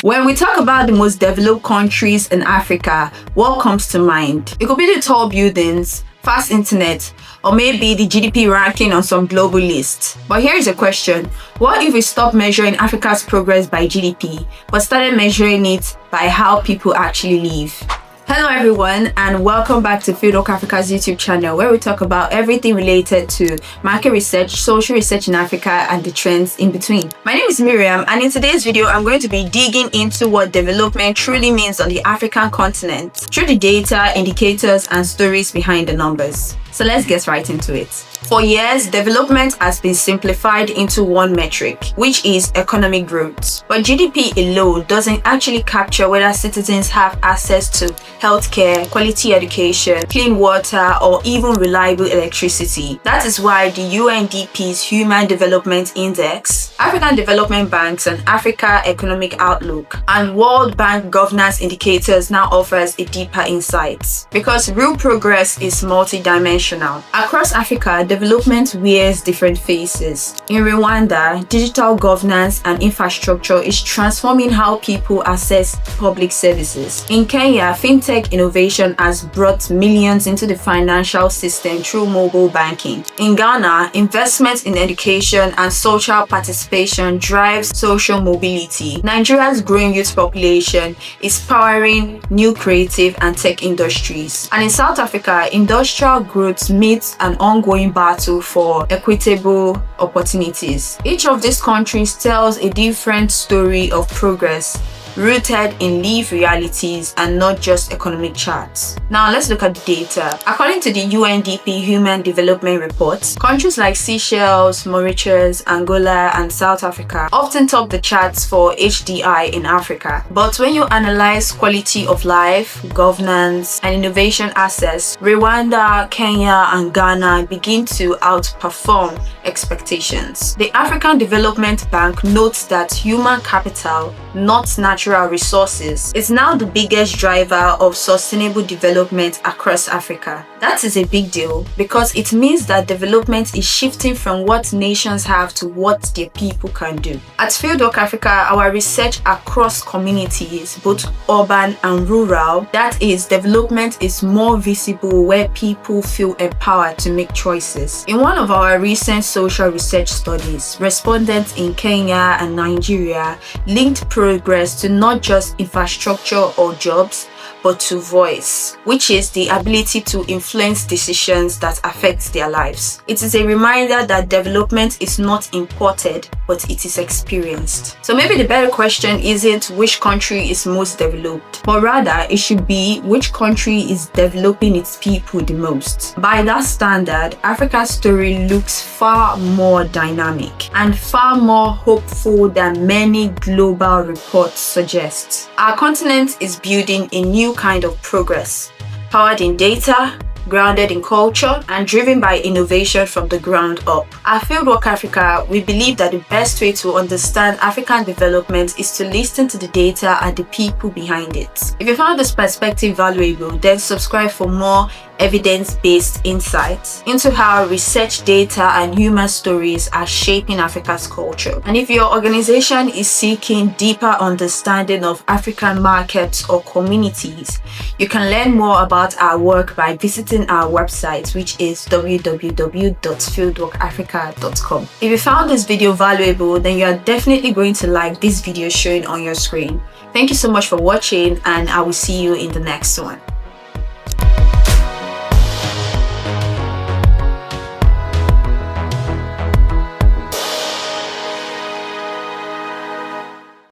When we talk about the most developed countries in Africa, what comes to mind? It could be the tall buildings, fast internet, or maybe the GDP ranking on some global list. But here is a question. What if we stop measuring Africa's progress by GDP, but started measuring it by how people actually live? Hello everyone, and welcome back to Fieldwork Africa's YouTube channel, where we talk about everything related to market research, social research in Africa, and the trends in between. My name is Miriam, and in today's video I'm going to be digging into what development truly means on the African continent through the data, indicators, and stories behind the numbers. So let's get right into it. For years, development has been simplified into one metric, which is economic growth. But GDP alone doesn't actually capture whether citizens have access to healthcare, quality education, clean water, or even reliable electricity. That is why the UNDP's Human Development Index, African Development Banks and Africa Economic Outlook, and World Bank governance indicators now offers a deeper insight. Because real progress is multidimensional. Across Africa, development wears different faces. In Rwanda, digital governance and infrastructure is transforming how people access public services. In Kenya, fintech innovation has brought millions into the financial system through mobile banking. In Ghana, investment in education and social participation drives social mobility. Nigeria's growing youth population is powering new creative and tech industries. And in South Africa, industrial growth meets an ongoing battle for equitable opportunities. Each of these countries tells a different story of progress, rooted in lived realities and not just economic charts. Now let's look at the data. According to the UNDP Human Development Report, countries like Seychelles, Mauritius, Angola, and South Africa often top the charts for HDI in Africa. But when you analyze quality of life, governance, and innovation access, Rwanda, Kenya, and Ghana begin to outperform expectations. The African Development Bank notes that human capital, not natural resources, is now the biggest driver of sustainable development across Africa. That is a big deal because it means that development is shifting from what nations have to what their people can do. At Fieldwork Africa, our research across communities, both urban and rural, that is, development is more visible where people feel empowered to make choices. In one of our recent social research studies, respondents in Kenya and Nigeria linked progress to not just infrastructure or jobs, but to voice, which is the ability to influence decisions that affect their lives. It is a reminder that development is not imported, but it is experienced. So maybe the better question isn't which country is most developed, but rather it should be which country is developing its people the most. By that standard, Africa's story looks far more dynamic and far more hopeful than many global reports suggest. Our continent is building a new kind of progress, powered in data, grounded in culture, and driven by innovation from the ground up. At Fieldwork Africa, we believe that the best way to understand African development is to listen to the data and the people behind it. If you found this perspective valuable, then subscribe for more evidence-based insights into how research data and human stories are shaping Africa's culture. And if your organization is seeking deeper understanding of African markets or communities, you can learn more about our work by visiting our website, which is www.fieldworkafrica.com. If you found this video valuable, then you are definitely going to like this video showing on your screen. Thank you so much for watching, and I will see you in the next one.